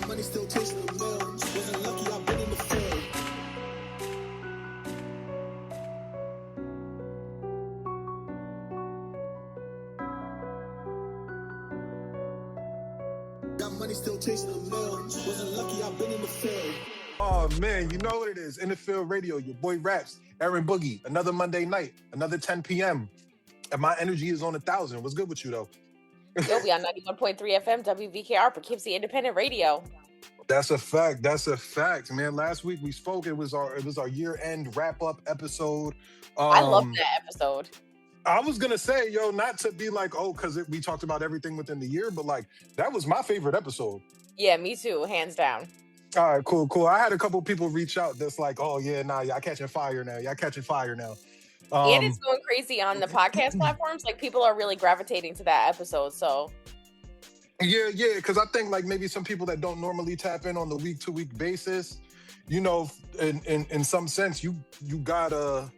money still chasing the mill. Wasn't lucky, I've been in the field. Got money still chasing the mill. Wasn't lucky, I've been in the field. Oh man, you know what it is. Unfiltered Radio, your boy Rapz, Erin Boogie. Another Monday night, another 10 p.m. And my energy is on 1,000. What's good with you though? Yo, we on 91.3 FM, WVKR, Poughkeepsie Independent Radio. That's a fact. That's a fact, man. Last week we spoke. It was our year-end wrap-up episode. I love that episode. I was gonna say, yo, not to be like, oh, because we talked about everything within the year, but like that was my favorite episode. Yeah, me too, hands down. All right, cool. I had a couple people reach out that's like, oh yeah, nah, y'all catching fire now. And it's going crazy on the podcast platforms. Like people are really gravitating to that episode. So yeah, because I think like maybe some people that don't normally tap in on the week-to-week basis, you know, in some sense, you got a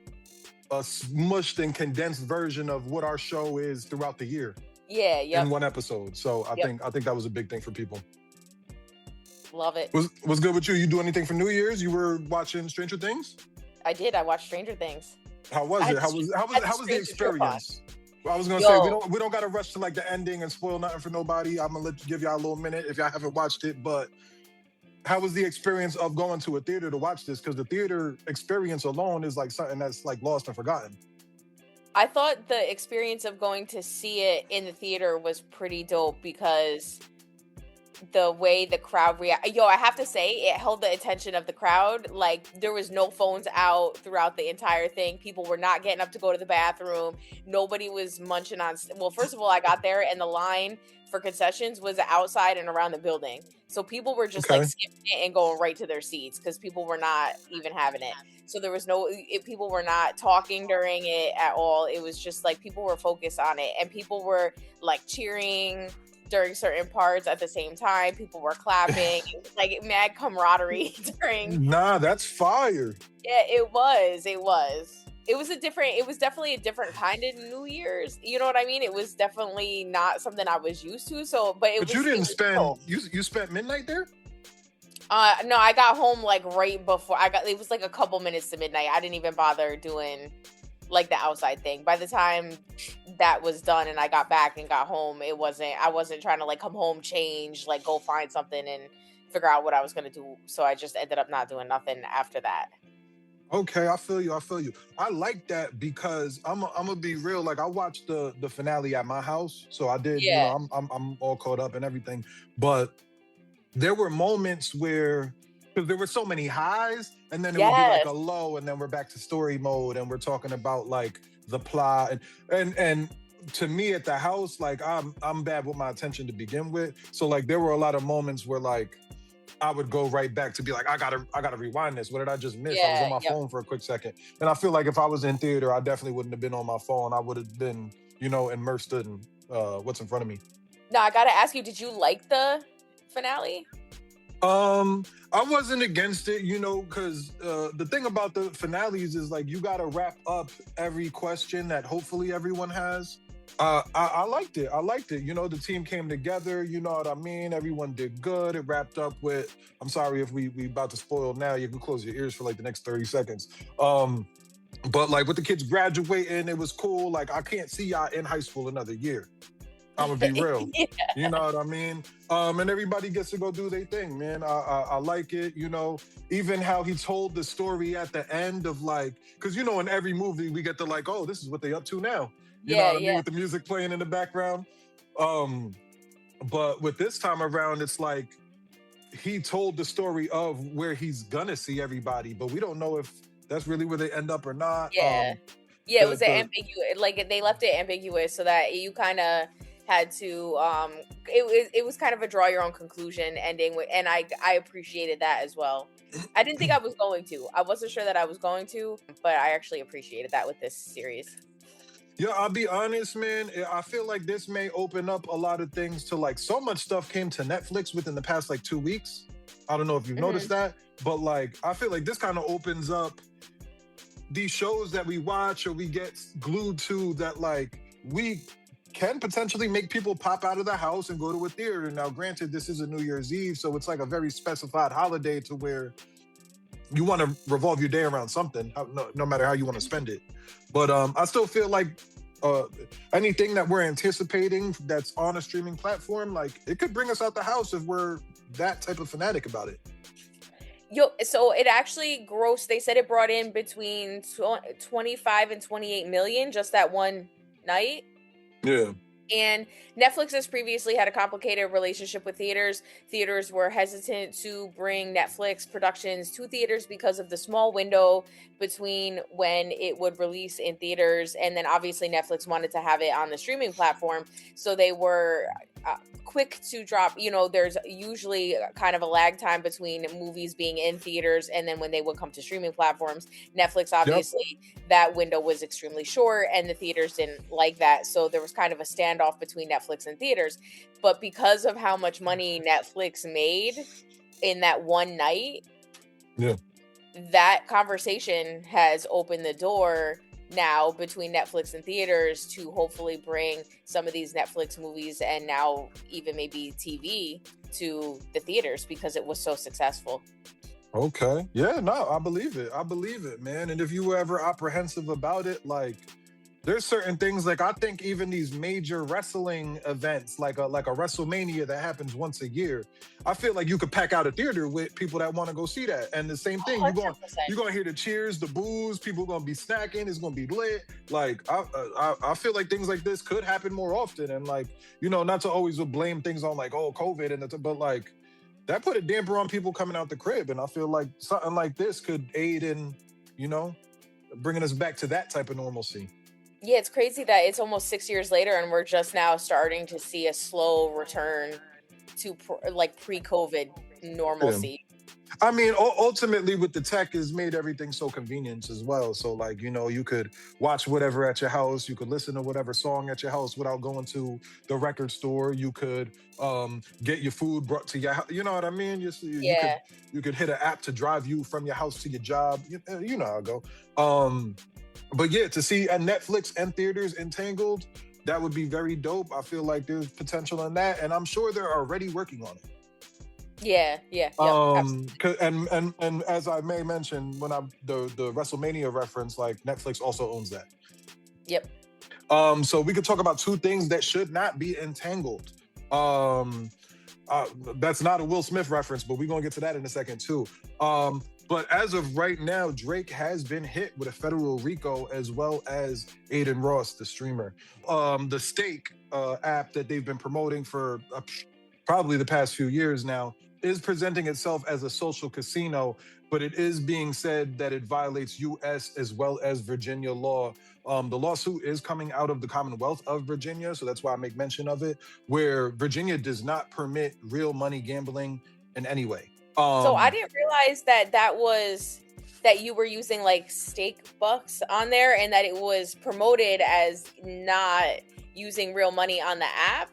smushed and condensed version of what our show is throughout the year. Yeah, in one episode. So I think that was a big thing for people. Love it. What's good with you? You do anything for New Year's? You were watching Stranger Things? I did. I watched Stranger Things. How was it? How was the experience? Well, I was gonna say we don't gotta rush to like the ending and spoil nothing for nobody. I'm gonna give y'all a little minute if y'all haven't watched it. But how was the experience of going to a theater to watch this? Because the theater experience alone is like something that's like lost and forgotten. I thought the experience of going to see it in the theater was pretty dope because the way the crowd reacted. I have to say, it held the attention of the crowd. Like, there was no phones out throughout the entire thing. People were not getting up to go to the bathroom. Nobody was munching on... Well, first of all, I got there and the line for concessions was outside and around the building. So people were just like skipping it and going right to their seats because people were not even having it. So there was people were not talking during it at all. It was just like people were focused on it and people were like cheering during certain parts at the same time. People were clapping. It was like mad camaraderie during. Nah, that's fire. Yeah, it was. It was definitely a different kind of New Year's. You know what I mean? It was definitely not something I was used to. But you didn't spend cool. You spent midnight there? No, I got home like right before it was like a couple minutes to midnight. I didn't even bother doing like the outside thing. By the time that was done and I got back and got home, I wasn't trying to like come home, change, like go find something and figure out what I was going to do. So I just ended up not doing nothing after that. Okay, I feel you. I like that because I'm gonna be real. Like I watched the finale at my house. So I did, yeah. You know, I'm all caught up and everything. But there were moments where, because there were so many highs, and then it would be like a low, and then we're back to story mode, and we're talking about like the plot, and to me at the house, like I'm bad with my attention to begin with, so like there were a lot of moments where like I would go right back to be like I gotta rewind this. What did I just miss? I was on my phone for a quick second, and I feel like if I was in theater, I definitely wouldn't have been on my phone. I would have been, you know, immersed in what's in front of me. No, I gotta ask you, did you like the finale? I wasn't against it, you know, because the thing about the finales is like you gotta wrap up every question that hopefully everyone has. I liked it. You know, the team came together, you know what I mean? Everyone did good. It wrapped up with, I'm sorry if we about to spoil now, you can close your ears for like the next 30 seconds. But like with the kids graduating, it was cool. Like I can't see y'all in high school another year. I'm gonna be real. Yeah. You know what I mean? And everybody gets to go do their thing, man. I like it, you know, even how he told the story at the end of like, because you know, in every movie we get to like, oh, this is what they up to now. You know what I mean? With the music playing in the background. But with this time around, it's like he told the story of where he's gonna see everybody, but we don't know if that's really where they end up or not. Yeah. It was ambiguous. Like they left it ambiguous so that you kind of had to it was kind of a draw your own conclusion ending with, and I appreciated that as well. I didn't think I was going to. I wasn't sure that I was going to, but I actually appreciated that with this series. Yeah, I'll be honest, man. I feel like this may open up a lot of things to like so much stuff came to Netflix within the past like 2 weeks. I don't know if you've noticed that, but like I feel like this kind of opens up these shows that we watch or we get glued to that like we can potentially make people pop out of the house and go to a theater. Now, granted, this is a New Year's Eve, so it's like a very specified holiday to where you want to revolve your day around something, no matter how you want to spend it. But I still feel like anything that we're anticipating that's on a streaming platform, like it could bring us out the house if we're that type of fanatic about it. So it actually grossed, they said it brought in between 25 and 28 million just that one night. Yeah. And Netflix has previously had a complicated relationship with theaters. Theaters were hesitant to bring Netflix productions to theaters because of the small window between when it would release in theaters. And then obviously Netflix wanted to have it on the streaming platform. So they were quick to drop, there's usually kind of a lag time between movies being in theaters and then when they would come to streaming platforms. Netflix, obviously, that window was extremely short and the theaters didn't like that. So there was kind of a standoff between Netflix and theaters. But because of how much money Netflix made in that one night, that conversation has opened the door now between Netflix and theaters to hopefully bring some of these Netflix movies and now even maybe TV to the theaters because it was so successful. Okay. Yeah, no, I believe it, man. And if you were ever apprehensive about it, like there's certain things, like I think even these major wrestling events, like a WrestleMania that happens once a year, I feel like you could pack out a theater with people that want to go see that. And the same thing, you're gonna hear the cheers, the boos, people gonna be snacking, it's gonna be lit. Like I feel like things like this could happen more often. And like, not to always blame things on like, oh, COVID but like that put a damper on people coming out the crib. And I feel like something like this could aid in, bringing us back to that type of normalcy. Yeah, it's crazy that it's almost 6 years later and we're just now starting to see a slow return to pre-COVID normalcy. Yeah. I mean, ultimately with the tech has made everything so convenient as well. So like, you could watch whatever at your house. You could listen to whatever song at your house without going to the record store. You could get your food brought to your house. You know what I mean? You could hit an app to drive you from your house to your job. You know how it go. But yeah, to see at Netflix and theaters entangled, that would be very dope. I feel like there's potential in that, and I'm sure they're already working on it. Yeah. And as I may mention, when the WrestleMania reference, like Netflix also owns that. Yep. So we could talk about two things that should not be entangled. That's not a Will Smith reference, but we're gonna get to that in a second too. But as of right now, Drake has been hit with a federal RICO as well as Aiden Ross, the streamer. The Stake app that they've been promoting for probably the past few years now is presenting itself as a social casino, but it is being said that it violates U.S. as well as Virginia law. The lawsuit is coming out of the Commonwealth of Virginia, so that's why I make mention of it, where Virginia does not permit real money gambling in any way. So I didn't realize that you were using like stake bucks on there and that it was promoted as not using real money on the app.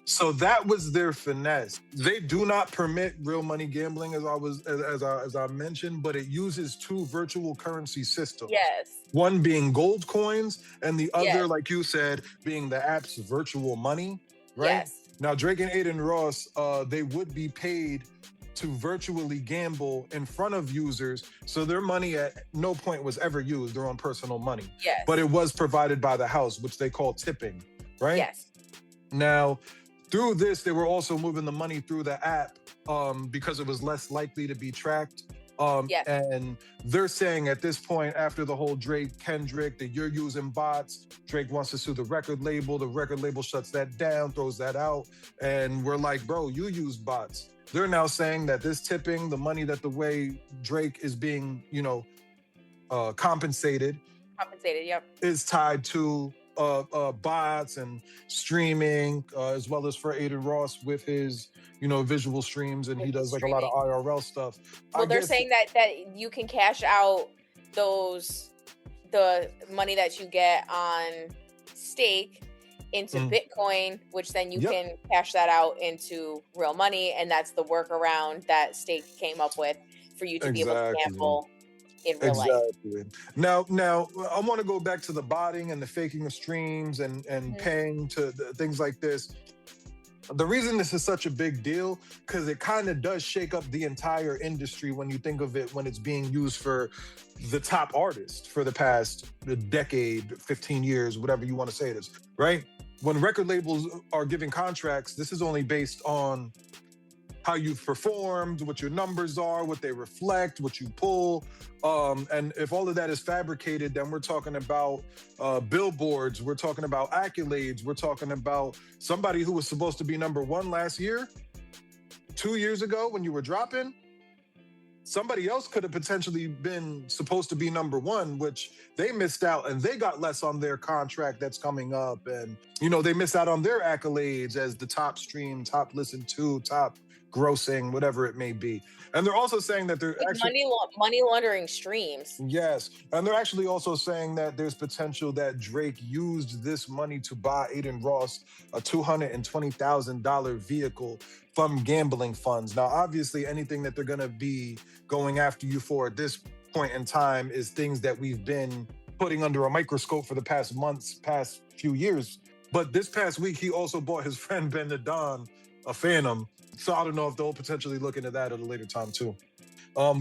So that was their finesse. They do not permit real money gambling, as I mentioned, but it uses two virtual currency systems. Yes. One being gold coins, and the other, like you said, being the app's virtual money. Right. Yes. Now, Drake and Aiden Ross, they would be paid to virtually gamble in front of users, so their money at no point was ever used, their own personal money. Yes. But it was provided by the house, which they call tipping, right? Yes. Now, through this, they were also moving the money through the app because it was less likely to be tracked. And they're saying at this point, after the whole Drake-Kendrick, that you're using bots. Drake wants to sue the record label. The record label shuts that down, throws that out. And we're like, bro, you use bots. They're now saying that this tipping, the money that the way Drake is being, compensated, is tied to bots and streaming, as well as for Aiden Ross with his, visual streams, and he does like a lot of IRL stuff. Well, they're saying that you can cash out the money that you get on stake into Bitcoin, which then you can cash that out into real money, and that's the workaround that Stake came up with for you to be able to gamble in real life. Exactly. Now, I want to go back to the botting and the faking of streams and paying to things like this. The reason this is such a big deal, because it kind of does shake up the entire industry when you think of it, when it's being used for the top artists for the past decade, 15 years, whatever you want to say it is, right? When record labels are giving contracts, this is only based on how you've performed, what your numbers are, what they reflect, what you pull. And if all of that is fabricated, then we're talking about billboards, we're talking about accolades, we're talking about somebody who was supposed to be number one last year, 2 years ago when you were dropping. Somebody else could have potentially been supposed to be number one, which they missed out, and they got less on their contract that's coming up. And, they missed out on their accolades as the top stream, top listened to, top grossing, whatever it may be. And they're also saying that they're actually money laundering streams. Yes. And they're actually also saying that there's potential that Drake used this money to buy Aiden Ross a $220,000 vehicle from gambling funds. Now, obviously, anything that they're going to be going after you for at this point in time is things that we've been putting under a microscope for the past months, past few years. But this past week, he also bought his friend Ben Nadon a Phantom. So I don't know if they'll potentially look into that at a later time too.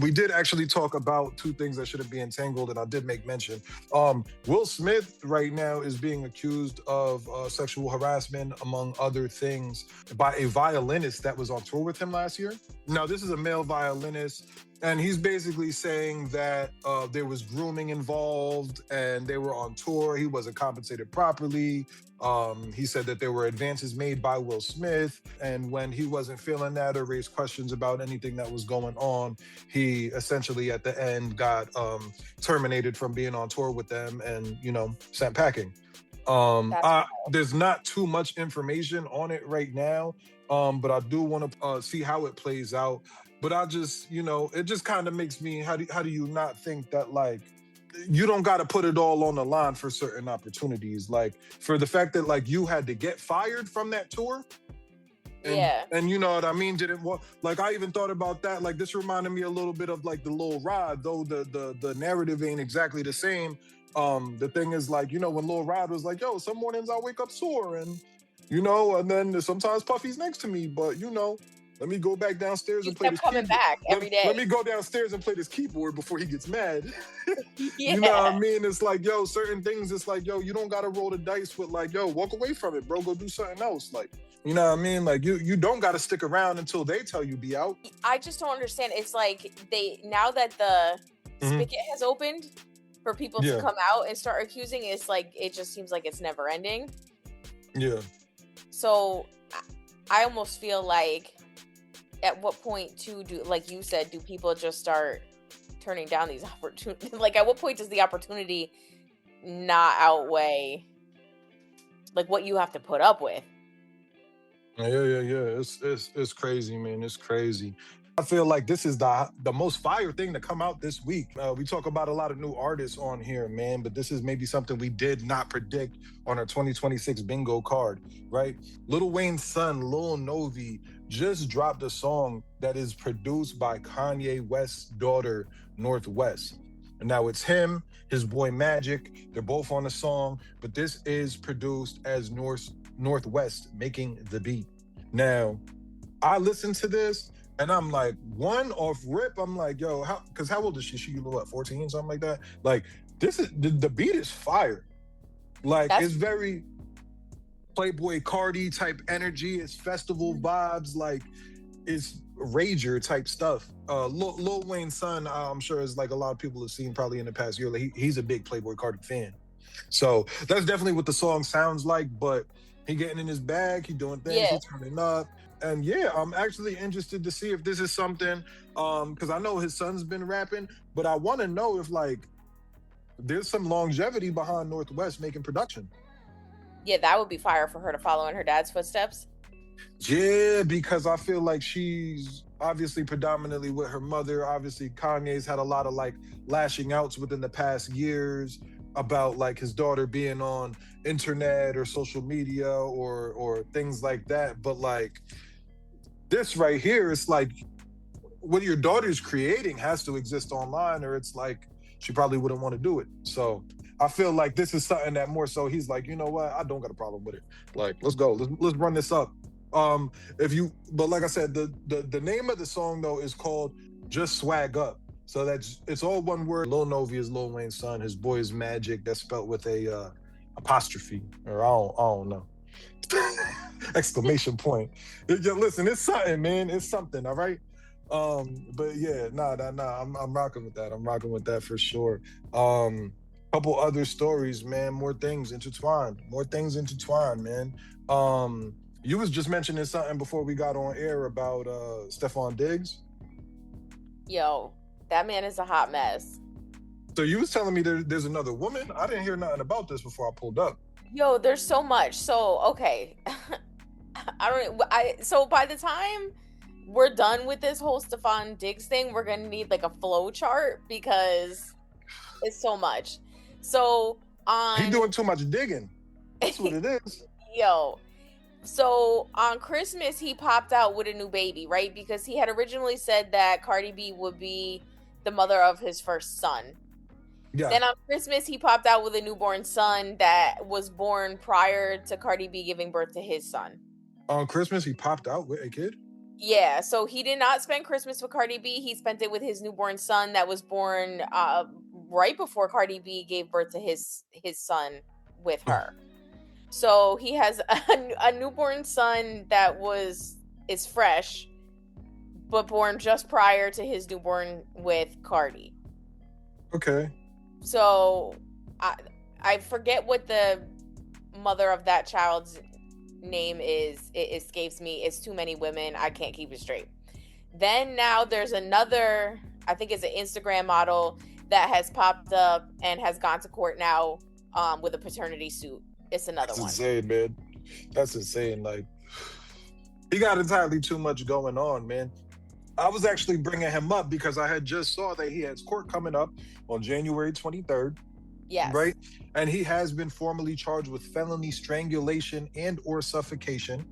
We did actually talk about two things that shouldn't be entangled, and I did make mention. Will Smith right now is being accused of sexual harassment, among other things, by a violinist that was on tour with him last year. Now, this is a male violinist, and he's basically saying that there was grooming involved and they were on tour. He wasn't compensated properly. He said that there were advances made by Will Smith, and when he wasn't feeling that or raised questions about anything that was going on, he essentially at the end got terminated from being on tour with them and, sent packing. There's not too much information on it right now, but I do want to see how it plays out. But I just, it just kind of makes me, how do you not think that, like, you don't got to put it all on the line for certain opportunities, like for the fact that like you had to get fired from that tour. And you know what I mean? Didn't want, like, I even thought about that. Like, this reminded me a little bit of like the Lil Rod, though the narrative ain't exactly the same. The thing is, like, when Lil Rod was like, yo, some mornings I wake up sore and, and then sometimes Puffy's next to me, but let me go back downstairs and play this keyboard. Back every day. Let me go downstairs and play this keyboard before he gets mad. You know what I mean? It's like, yo, certain things, it's like, yo, you don't got to roll the dice with like, yo, walk away from it, bro. Go do something else. Like, you know what I mean? Like, you don't got to stick around until they tell you be out. I just don't understand. It's like now that the spigot has opened for people to come out and start accusing, it's like, it just seems like it's never ending. Yeah. So I almost feel like, at what point like you said, do people just start turning down these opportunities? Like, at what point does the opportunity not outweigh like what you have to put up with? Yeah. It's crazy, man. It's crazy. I feel like this is the most fire thing to come out this week. We talk about a lot of new artists on here, man, but this is maybe something we did not predict on our 2026 bingo card, right? Lil Wayne's son, Lil Novi, just dropped a song that is produced by Kanye West's daughter, Northwest. And now it's him, his boy Magic. They're both on the song, but this is produced as Northwest making the beat. Now, I listened to this, and I'm like, one off rip, I'm like, yo, how old is she? She, what, 14, something like that? Like, this is, the beat is fire. Like, it's very Playboy Cardi type energy. It's festival vibes. Like, it's rager type stuff. Lil Wayne's son, I'm sure, is like a lot of people have seen probably in the past year. Like, he's a big Playboy Cardi fan. So that's definitely what the song sounds like, but he getting in his bag, he doing things, he turning up. And I'm actually interested to see if this is something, because I know his son's been rapping, but I want to know if like there's some longevity behind Northwest making production. Yeah, that would be fire for her to follow in her dad's footsteps. Yeah, because I feel like she's obviously predominantly with her mother. Obviously, Kanye's had a lot of like lashing outs within the past years about like his daughter being on internet or social media or things like that. But like this right here, it's like what your daughter's creating has to exist online, or it's like she probably wouldn't want to do it. So I feel like this is something that more so he's like, you know what, I don't got a problem with it. Like, let's go, let's run this up. But like I said, the name of the song though is called Just Swag Up. So it's all one word. Lil Novi is Lil Wayne's son. His boy is Magic. That's spelled with a apostrophe, or I don't know. Exclamation point. Yeah, listen, it's something, man. It's something, all right? But yeah, nah. I'm rocking with that. I'm rocking with that for sure. Couple other stories, man. More things intertwined, man. You was just mentioning something before we got on air about Stefon Diggs. Yo, that man is a hot mess. So you was telling me there's another woman? I didn't hear nothing about this before I pulled up. Yo, there's so much. So, okay. So by the time we're done with this whole Stefon Diggs thing, we're gonna need like a flow chart because it's so much. So He doing too much digging. That's what it is. Yo. So on Christmas, he popped out with a new baby, right? Because he had originally said that Cardi B would be the mother of his first son. Yeah. Then on Christmas, he popped out with a newborn son that was born prior to Cardi B giving birth to his son. On Christmas, he popped out with a kid? Yeah, so he did not spend Christmas with Cardi B. He spent it with his newborn son that was born right before Cardi B gave birth to his son with her. So he has a newborn son that is fresh, but born just prior to his newborn with Cardi. Okay. So I forget what the mother of that child's name is. It escapes me. It's too many women. I can't keep it straight. Then now there's another, I think it's an Instagram model that has popped up and has gone to court now with a paternity suit. It's another one. That's insane, man. That's insane. Like, he got entirely too much going on, man. I was actually bringing him up because I had just saw that he has court coming up on January 23rd. Yes. Right? And he has been formally charged with felony strangulation and or suffocation.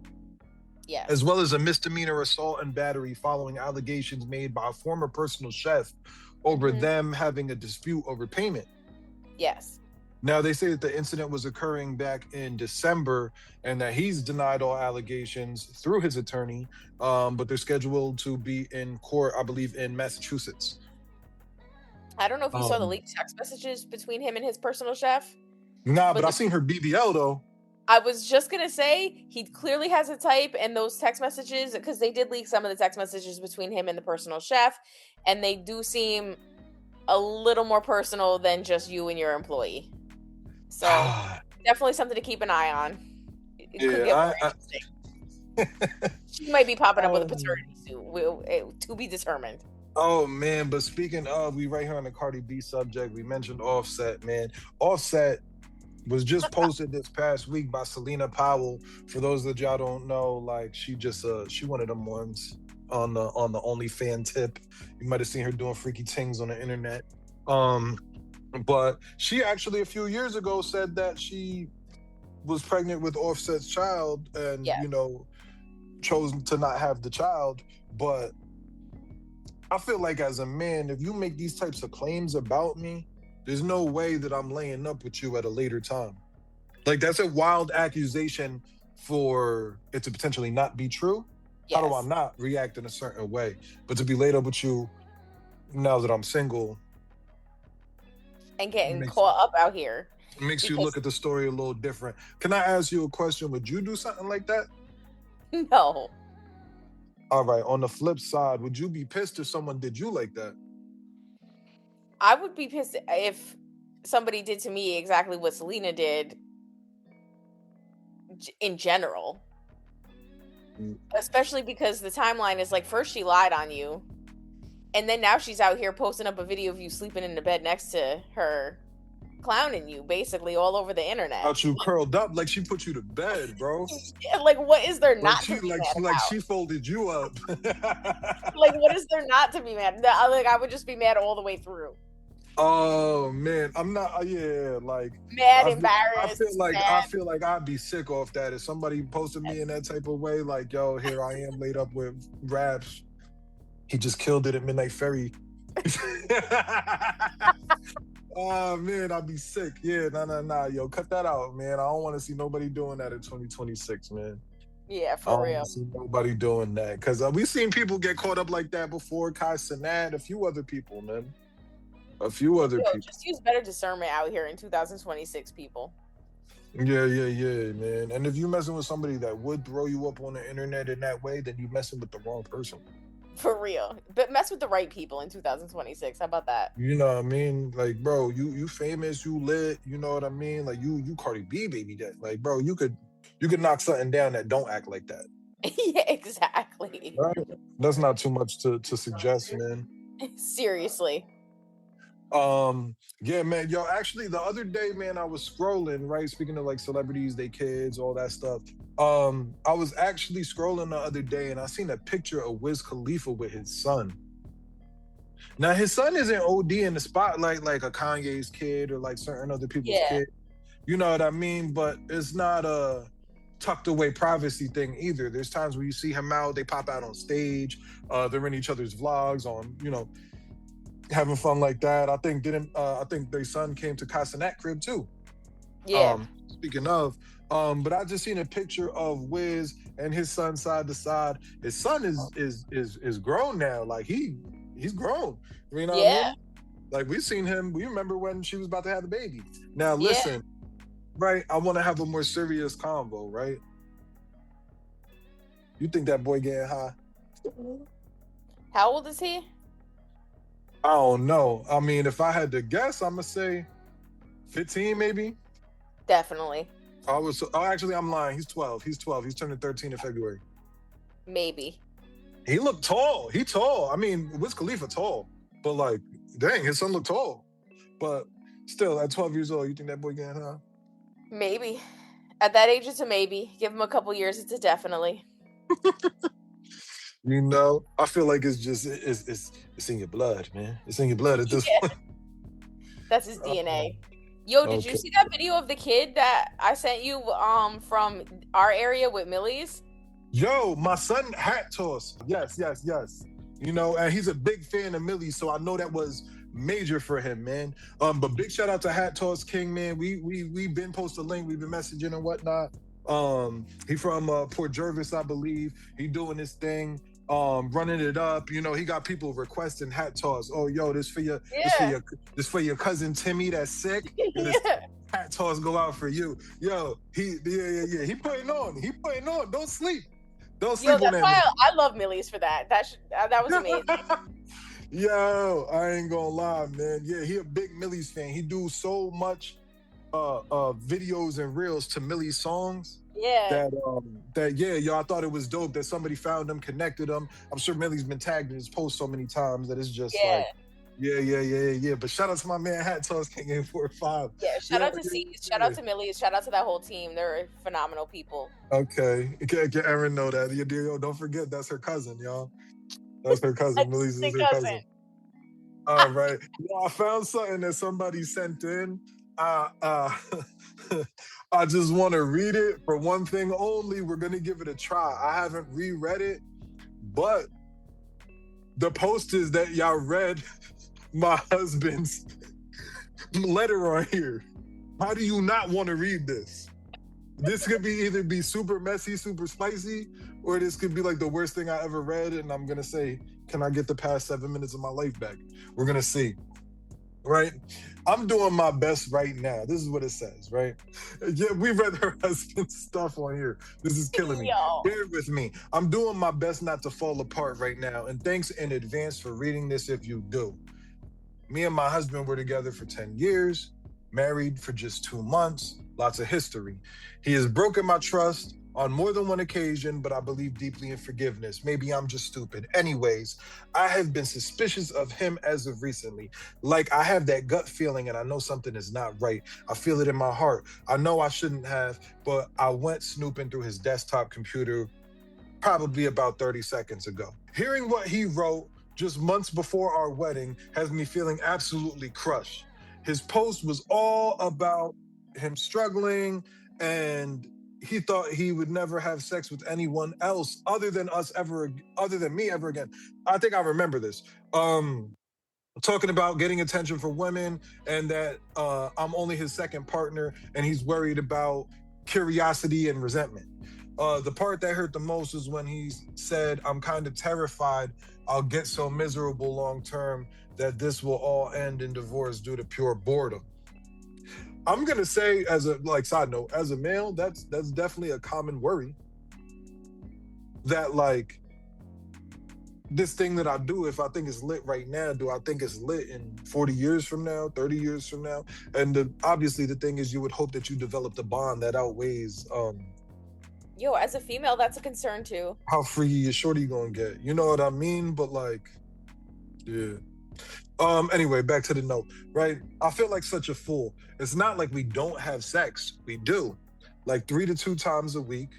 Yes. As well as a misdemeanor assault and battery following allegations made by a former personal chef over them having a dispute over payment. Yes. Now, they say that the incident was occurring back in December and that he's denied all allegations through his attorney, but they're scheduled to be in court, I believe, in Massachusetts. I don't know if you saw the leaked text messages between him and his personal chef. Nah, but I seen her BBL, though. I was just going to say, he clearly has a type, and those text messages, because they did leak some of the text messages between him and the personal chef, and they do seem a little more personal than just you and your employee. So definitely something to keep an eye on. It could get more interesting. She might be popping up with a paternity suit. To be determined. Oh man, but speaking of, we right here on the Cardi B subject, we mentioned Offset, man. Offset was just posted this past week by Celina Powell. For those that y'all don't know, like she one of them ones on the OnlyFans tip. You might have seen her doing freaky things on the internet. But she actually a few years ago said that she was pregnant with Offset's child and, you know, chose to not have the child. But I feel like as a man, if you make these types of claims about me, there's no way that I'm laying up with you at a later time. Like, that's a wild accusation for it to potentially not be true. Yes. How do I not react in a certain way? But to be laid up with you now that I'm single, and getting caught up out here. It makes you look at the story a little different. Can I ask you a question? Would you do something like that? No. All right. On the flip side, would you be pissed if someone did you like that? I would be pissed if somebody did to me exactly what Celina did in general. Especially because the timeline is like, first she lied on you. And then now she's out here posting up a video of you sleeping in the bed next to her, clowning you basically all over the internet. About you curled up like she put you to bed, bro. Like, what is there not to be mad about? She folded you up. Like, what is there not to be mad? Like, I would just be mad all the way through. Oh man, I'm not. Like mad, embarrassed. I feel like I'd be sick off that if somebody posted me in that type of way. Like, yo, here I am laid up with Rapz. He just killed it at Midnight Ferry. Oh man, I'd be sick. Yeah, nah. Yo, cut that out, man. I don't want to see nobody doing that in 2026, man. Yeah, I for don't want real. to see nobody doing that because we've seen people get caught up like that before. Kai Cenat, a few other people, man. A few other Yo, people. just use better discernment out here in 2026, people. Yeah, man. And if you messing with somebody that would throw you up on the internet in that way, then you messing with the wrong person. For real. But mess with the right people in 2026. How about that? You know what I mean? Like, bro, you famous, you lit, you know what I mean? Like you Cardi B baby that. Like, bro, you could knock something down that don't act like that. Yeah, exactly. Right? That's not too much to suggest, man. Seriously. Yeah, man. Yo, actually the other day, man, I was scrolling, right? Speaking of like celebrities, they kids, all that stuff. I was actually scrolling the other day and I seen a picture of Wiz Khalifa with his son. Now his son isn't OD in the spotlight like a Kanye's kid or like certain other people's kid. You know what I mean? But it's not a tucked away privacy thing either. There's times where you see him out, they pop out on stage, they're in each other's vlogs on, having fun like that. I think their son came to Kai Cenat crib too. Yeah. Speaking of, but I just seen a picture of Wiz and his son side to side. His son is grown now. Like he's grown. You know what I mean? Like we've seen him. We remember when she was about to have the baby. Now listen, right? I want to have a more serious convo, right? You think that boy getting high? How old is he? I don't know. I mean, if I had to guess, I'm gonna say 15, maybe. Definitely. Actually, I'm lying. He's 12. He's turning 13 in February. Maybe. He looked tall. He tall. I mean, Wiz Khalifa tall, but like, dang, his son looked tall. But still, at 12 years old, you think that boy getting high? Maybe. At that age, it's a maybe. Give him a couple years, it's a definitely. I feel like it's just it's in your blood, man. It's in your blood at this point. That's his DNA. Yo, did you see that video of the kid that I sent you from our area with Millie's? Yo, my son hat toss. Yes. And he's a big fan of Millie, so I know that was major for him, man. But big shout out to Hat Toss King, man. We've been posting a link, we've been messaging and whatnot. He from Port Jervis, I believe. He doing his thing, running it up. He got people requesting hat toss. Oh, yo, this for your cousin Timmy that's sick. This hat toss go out for you. Yo, he putting on. Don't sleep. Don't sleep on that. That's why I love Millie's for that. That was amazing. Yo, I ain't gonna lie, man. Yeah, he a big Millie's fan. He do so much videos and reels to Millie's songs. Yeah. I thought it was dope that somebody found him, connected him. I'm sure Millie's been tagged in his post so many times that it's just like, yeah. But shout out to my man Hat Toss King 845. Yeah, shout out to C's, shout out to Millie's, shout out to that whole team. They're phenomenal people. Okay, get Erin know that. Yo, don't forget that's her cousin, y'all. That's her cousin. Millie's is her cousin. All right. I found something that somebody sent in. I just want to read it for one thing only. We're going to give it a try. I haven't reread it, but the post is that y'all read my husband's letter on here. How do you not want to read this? This could either be super messy, super spicy, or this could be like the worst thing I ever read. And I'm going to say, can I get the past 7 minutes of my life back? We're going to see. Right? I'm doing my best right now. This is what it says, right? Yeah, we read her husband's stuff on here. This is killing me. Bear with me. I'm doing my best not to fall apart right now. And thanks in advance for reading this if you do. Me and my husband were together for 10 years, married for just 2 months, lots of history. He has broken my trust on more than one occasion, but I believe deeply in forgiveness. Maybe I'm just stupid. Anyways, I have been suspicious of him as of recently. Like I have that gut feeling and I know something is not right. I feel it in my heart. I know I shouldn't have, but I went snooping through his desktop computer probably about 30 seconds ago. Hearing what he wrote just months before our wedding has me feeling absolutely crushed. His post was all about him struggling and he thought he would never have sex with anyone else other than me ever again. I think I remember this. talking about getting attention from women and that I'm only his second partner and he's worried about curiosity and resentment. The part that hurt the most is when he said, I'm kind of terrified I'll get so miserable long term that this will all end in divorce due to pure boredom. I'm gonna say, as a side note, as a male, that's definitely a common worry. That this thing that I do, if I think it's lit right now, do I think it's lit in 40 years from now, 30 years from now? And obviously the thing is, you would hope that you develop the bond that outweighs Yo, as a female, that's a concern too. how free your shorty gonna get. You know what I mean? But yeah. Anyway, back to the note, right? I feel like such a fool. It's not like we don't have sex. We do. 3 to 2 times a week.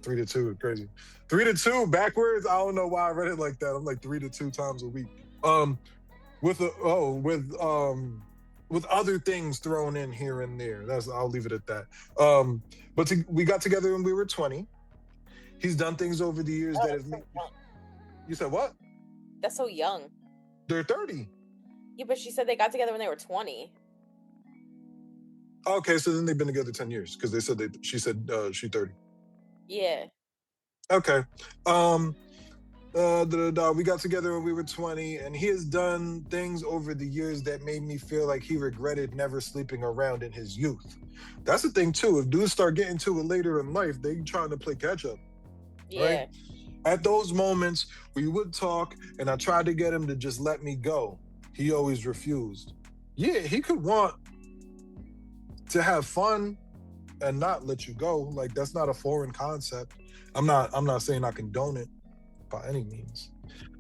3 to 2 is crazy. 3 to 2 backwards. I don't know why I read it like that. I'm 3 to 2 times a week. With other things thrown in here and there. I'll leave it at that. But we got together when we were 20. He's done things over the years that have made. You said what? That's so young. They're 30. Yeah, but she said they got together when they were 20. Okay, so then they've been together 10 years because she said she's 30. Yeah. Okay. We got together when we were 20, and he has done things over the years that made me feel like he regretted never sleeping around in his youth. That's the thing too. If dudes start getting to it later in life, they trying to play catch up. Yeah. Right? At those moments, we would talk, and I tried to get him to just let me go. He always refused. Yeah, he could want to have fun and not let you go. That's not a foreign concept. I'm not saying I condone it by any means.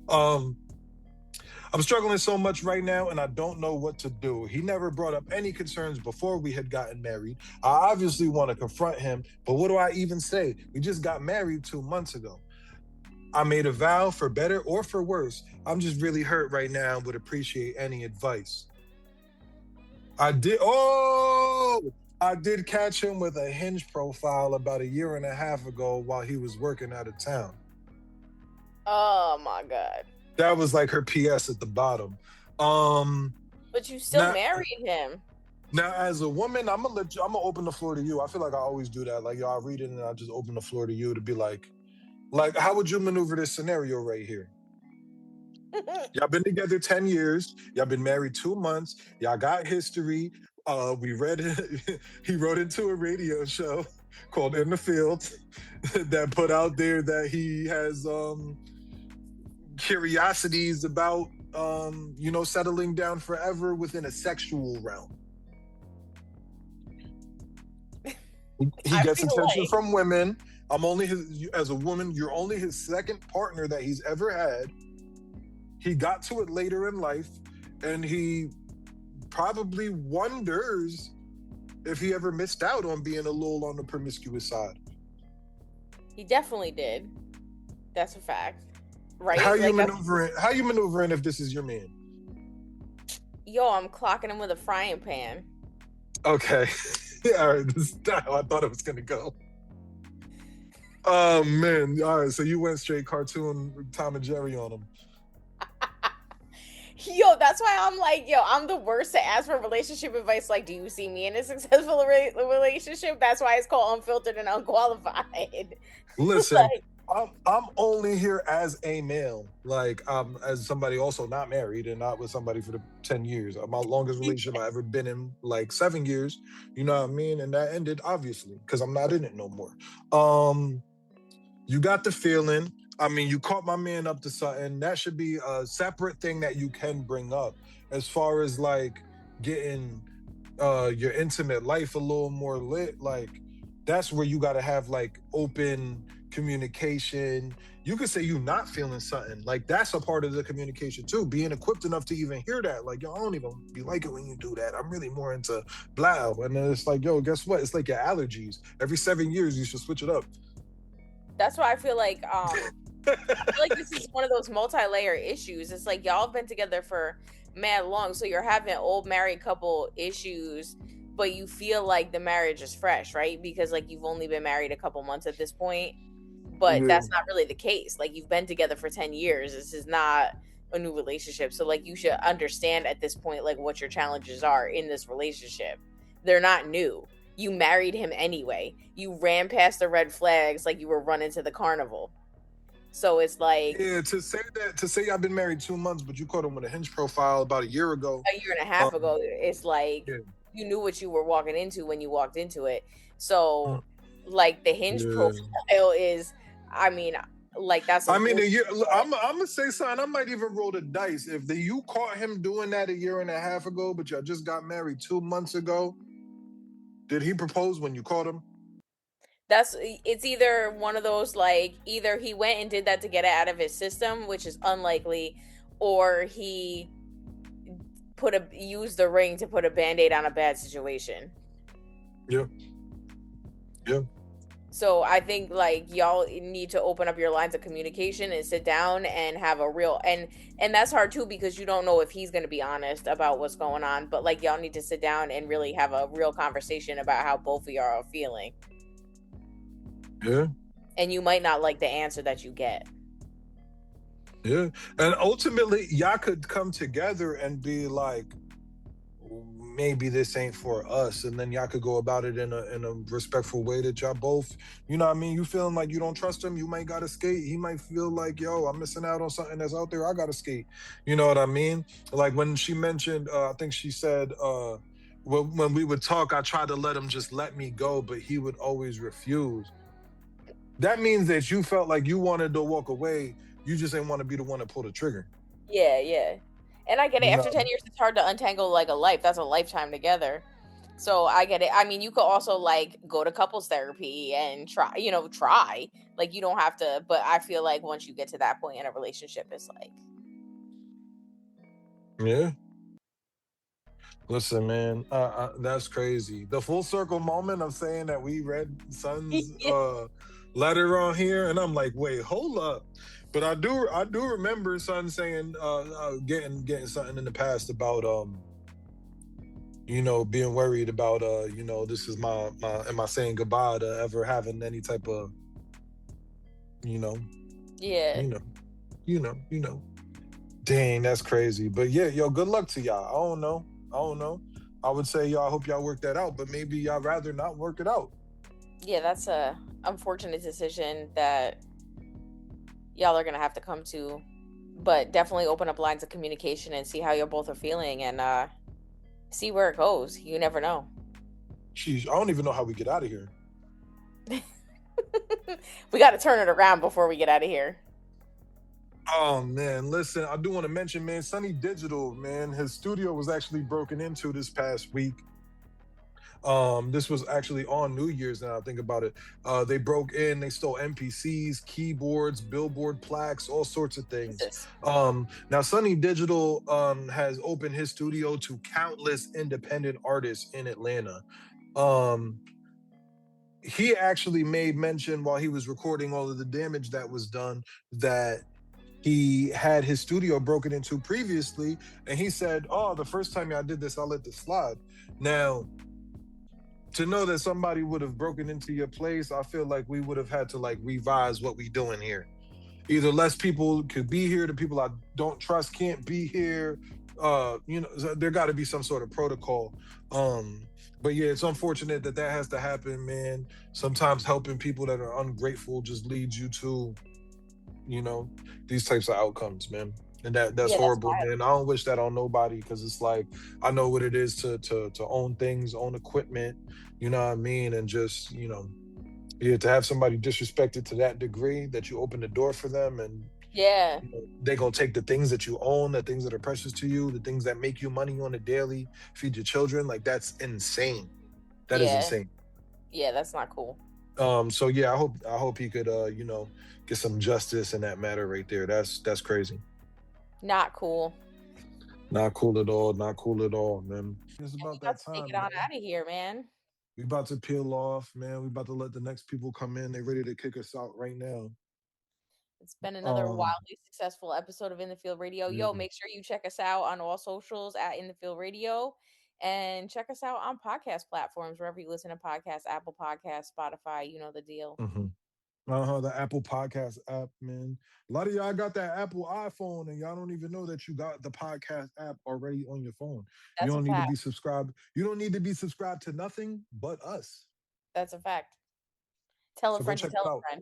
I'm struggling so much right now and I don't know what to do. He never brought up any concerns before we had gotten married. I obviously want to confront him, but what do I even say? We just got married 2 months ago. I made a vow, for better or for worse. I'm just really hurt right now and would appreciate any advice. I did catch him with a Hinge profile about 1.5 years ago while he was working out of town. Oh my God. That was her PS at the bottom. But you still married him. Now, as a woman, I'm gonna open the floor to you. I feel like I always do that. I read it and I just open the floor to you to be like, how would you maneuver this scenario right here? Y'all been together 10 years. Y'all been married 2 months. Y'all got history. We read it. He wrote into a radio show called In the Field that put out there that he has curiosities about settling down forever within a sexual realm. He gets attention from women. As a woman, you're only his second partner that he's ever had. He got to it later in life, and he probably wonders if he ever missed out on being a little on the promiscuous side. He definitely did. That's a fact. Right? How you maneuvering if this is your man? Yo, I'm clocking him with a frying pan. Okay. All right, this is how I thought it was gonna go. Oh man. All right, so you went straight cartoon Tom and Jerry on him. Yo, that's why I'm I'm the worst to ask for relationship advice. Do you see me in a successful relationship? That's why it's called Unfiltered and Unqualified. Listen, I'm only here as a male, as somebody also not married and not with somebody for the 10 years. My longest relationship I ever been in, 7 years, you know what I mean? And that ended, obviously, because I'm not in it no more. You got the feeling. I mean, you caught my man up to something. That should be a separate thing that you can bring up as far as getting your intimate life a little more lit. That's where you got to have open communication. You could say you're not feeling something. That's a part of the communication too. Being equipped enough to even hear that. Yo, I don't even be like it when you do that. I'm really more into blah. And then it's yo, guess what? It's your allergies. Every 7 years, you should switch it up. That's why I feel I feel like this is one of those multi-layer issues. It's y'all have been together for mad long, so you're having old married couple issues, but you feel like the marriage is fresh, right? Because you've only been married a couple months at this point, but that's not really the case. You've been together for 10 years. This is not a new relationship. So like you should understand at this point like what your challenges are in this relationship. They're not new. You married him anyway. You ran past the red flags like you were running to the carnival. So it's like Yeah, to say I've been married 2 months, but you caught him with a Hinge profile about a year ago. a year and a half Um, ago, it's like yeah, you knew what you were walking into when you walked into it. So mm, like the Hinge yeah. profile is, I mean, like that's I mean, a year. unfortunate. I'm gonna say something. I might even roll the dice if you caught him doing that a year and a half ago, but y'all just got married 2 months ago. Did he propose when you caught him? It's either one of those like either he went and did that to get it out of his system, which is unlikely, or he used the ring to put a band-aid on a bad situation. Yeah, yeah. So I think like y'all need to open up your lines of communication and sit down and have a real and that's hard too because you don't know if he's going to be honest about what's going on, but like y'all need to sit down and really have a real conversation about how both of y'all are feeling. Yeah. And you might not like the answer that you get. Yeah. And ultimately, y'all could come together and be like, maybe this ain't for us. And then y'all could go about it in a respectful way that y'all both, you know what I mean? You feeling like you don't trust him, you might gotta skate. He might feel like, yo, I'm missing out on something that's out there. I gotta skate. You know what I mean? Like when she mentioned, I think she said, when we would talk, I tried to let him just let me go, but he would always refuse. That means that you felt like you wanted to walk away. You just didn't want to be the one to pull the trigger. Yeah, yeah. And I get it. You After know? 10 years, it's hard to untangle like a life. That's a lifetime together. So I get it. I mean, you could also like go to couples therapy and try. Like you don't have to, but I feel like once you get to that point in a relationship, it's like, Yeah. Listen, man, that's crazy. The full circle moment of saying that we read Son's letter on here, and I'm like, wait, hold up. But I do remember Son saying, getting something in the past about being worried about this is my am I saying goodbye to ever having any type of you know yeah. you know Dang, that's crazy. But yeah, yo, good luck to y'all. I don't know. I would say y'all hope y'all work that out, but maybe y'all rather not work it out. Yeah, that's a unfortunate decision that y'all are gonna have to come to. But definitely open up lines of communication and see how you both are feeling and see where it goes. You never know. Sheesh, I don't even know how we get out of here. We got to turn it around before we get out of here. Oh man, listen, I do want to mention, man, Sunny Digital, man, his studio was actually broken into this past week. This was actually on New Year's. Now I think about it. They broke in, they stole MPCs, keyboards, billboard plaques, all sorts of things. Jesus. Now Sunny Digital has opened his studio to countless independent artists in Atlanta. Um, he actually made mention while he was recording all of the damage that was done that he had his studio broken into previously, and he said, "Oh, the first time I did this, I let this slide." Now, to know that somebody would have broken into your place, I feel like we would have had to like revise what we doing here. Either less people could be here, the people I don't trust can't be here. There got to be some sort of protocol. But yeah, it's unfortunate that has to happen, man. Sometimes helping people that are ungrateful just leads you to, you know, these types of outcomes, man. And that's Yeah, that's horrible, man. I don't wish that on nobody because it's like I know what it is to own things, own equipment, you know what I mean, and just yeah, to have somebody disrespected to that degree that you open the door for them and yeah, they're gonna take the things that you own, the things that are precious to you, the things that make you money on a daily, feed your children. Like that's insane. That is yeah, insane. yeah. That's not cool. So yeah, I hope he could get some justice in that matter right there. That's crazy. Not cool. Not cool at all. Not cool at all, man. It's And we about about that to take it time, on man. out of here, man. We about to peel off, man. We about to let the next people come in. They ready to kick us out right now. It's been another Um, wildly successful episode of In the Field Radio. yeah. Yo, make sure you check us out on all socials at In the Field Radio and check us out on podcast platforms wherever you listen to podcasts, Apple Podcasts, Spotify, you know the deal. Mhm. The Apple Podcast app, man. A lot of y'all got that Apple iPhone and y'all don't even know that you got the podcast app already on your phone. You That's a don't need to fact. be subscribed. You don't need to be subscribed to nothing but us. That's a fact. Tell a So go friend to check tell it a out. friend.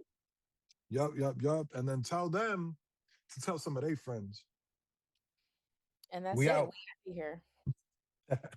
Yup. And then tell them to tell some of their friends. And that's We it. out. We happy here.